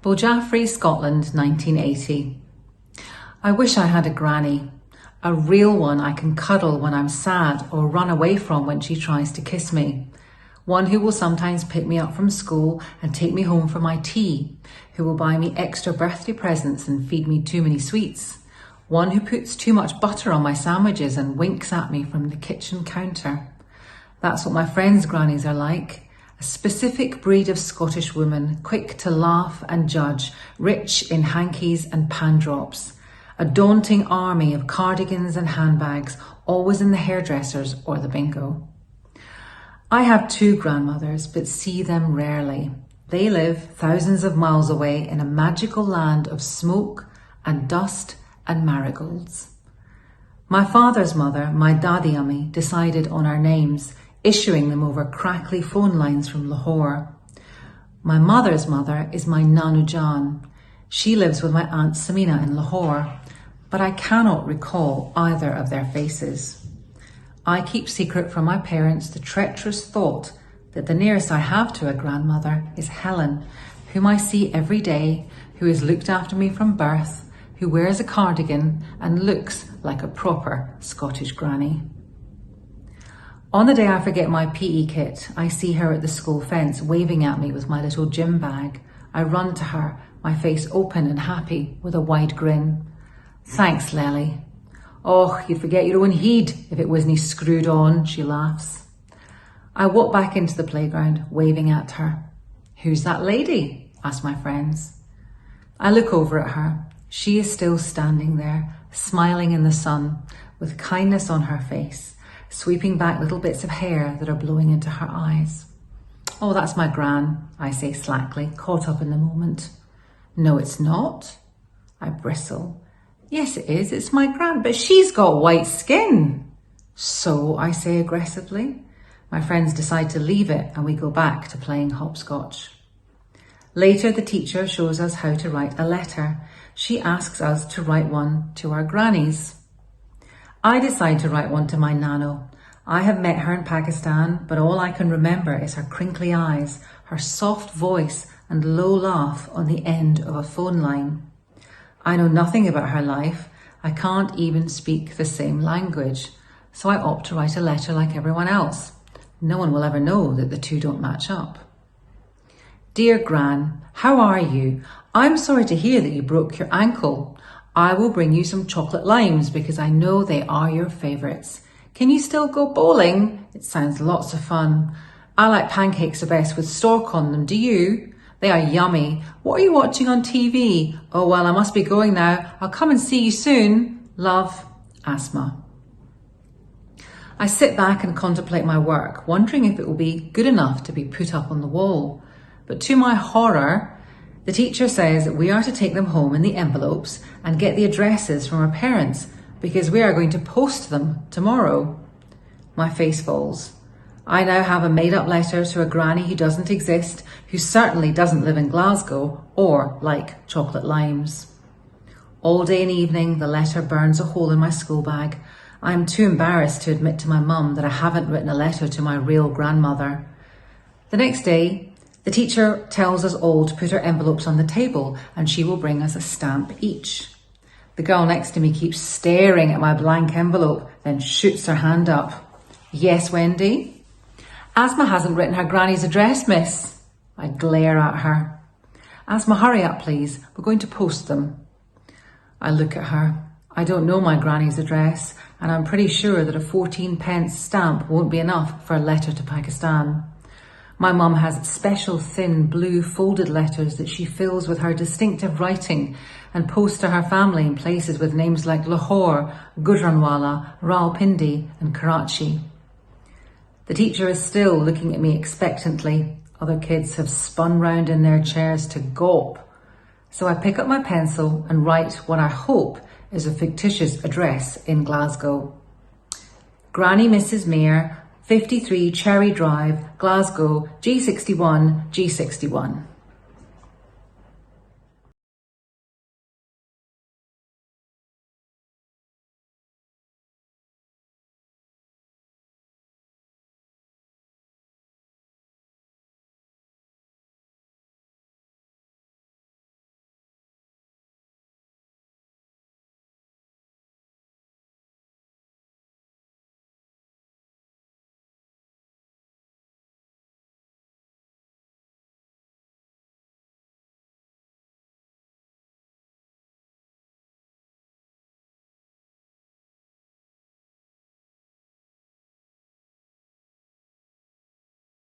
Bojaffrey, Scotland, 1980. I wish I had a granny, a real one I can cuddle when I'm sad or run away from when she tries to kiss me. One who will sometimes pick me up from school and take me home for my tea, who will buy me extra birthday presents and feed me too many sweets. One who puts too much butter on my sandwiches and winks at me from the kitchen counter. That's what my friends' grannies are like. A specific breed of Scottish woman, quick to laugh and judge, rich in hankies and pan drops. A daunting army of cardigans and handbags, always in the hairdressers or the bingo. I have two grandmothers, but see them rarely. They live thousands of miles away in a magical land of smoke and dust and marigolds. My father's mother, my daddy ummy, decided on our names, issuing them over crackly phone lines from Lahore. My mother's mother is my Nanu Jan. She lives with my Aunt Samina in Lahore, but I cannot recall either of their faces. I keep secret from my parents the treacherous thought that the nearest I have to a grandmother is Helen, whom I see every day, who has looked after me from birth, who wears a cardigan and looks like a proper Scottish granny. On the day I forget my PE kit, I see her at the school fence waving at me with my little gym bag. I run to her, my face open and happy with a wide grin. Thanks, Lely. Oh, you'd forget your own heed if it wasn't screwed on, she laughs. I walk back into the playground, waving at her. Who's that lady? Ask my friends. I look over at her. She is still standing there, smiling in the sun, with kindness on her face, sweeping back little bits of hair that are blowing into her eyes. Oh, that's my gran, I say slackly, caught up in the moment. No, it's not. I bristle. Yes, it is. It's my gran, but she's got white skin. So, I say aggressively. My friends decide to leave it and we go back to playing hopscotch. Later, the teacher shows us how to write a letter. She asks us to write one to our grannies. I decide to write one to my nano. I have met her in Pakistan, but all I can remember is her crinkly eyes, her soft voice and low laugh on the end of a phone line. I know nothing about her life. I can't even speak the same language, so I opt to write a letter like everyone else. No one will ever know that the two don't match up. Dear Gran, how are you? I'm sorry to hear that you broke your ankle. I will bring you some chocolate limes because I know they are your favourites. Can you still go bowling? It sounds lots of fun. I like pancakes the best with stork on them, do you? They are yummy. What are you watching on TV? Oh, well, I must be going now. I'll come and see you soon. Love, Aasmah. I sit back and contemplate my work, wondering if it will be good enough to be put up on the wall. But to my horror, the teacher says that we are to take them home in the envelopes and get the addresses from our parents because we are going to post them tomorrow. My face falls. I now have a made-up letter to a granny who doesn't exist, who certainly doesn't live in Glasgow or like chocolate limes. All day and evening, the letter burns a hole in my school bag. I am too embarrassed to admit to my mum that I haven't written a letter to my real grandmother. The next day, the teacher tells us all to put our envelopes on the table and she will bring us a stamp each. The girl next to me keeps staring at my blank envelope, then shoots her hand up. Yes, Wendy? Aasmah hasn't written her granny's address, miss. I glare at her. Aasmah, hurry up, please. We're going to post them. I look at her. I don't know my granny's address, and I'm pretty sure that a 14-pence stamp won't be enough for a letter to Pakistan. My mum has special thin blue folded letters that she fills with her distinctive writing and posts to her family in places with names like Lahore, Gujranwala, Rawalpindi and Karachi. The teacher is still looking at me expectantly. Other kids have spun round in their chairs to gawp. So I pick up my pencil and write what I hope is a fictitious address in Glasgow. Granny Mrs. Mir, 53 Cherry Drive, Glasgow, G61, G61.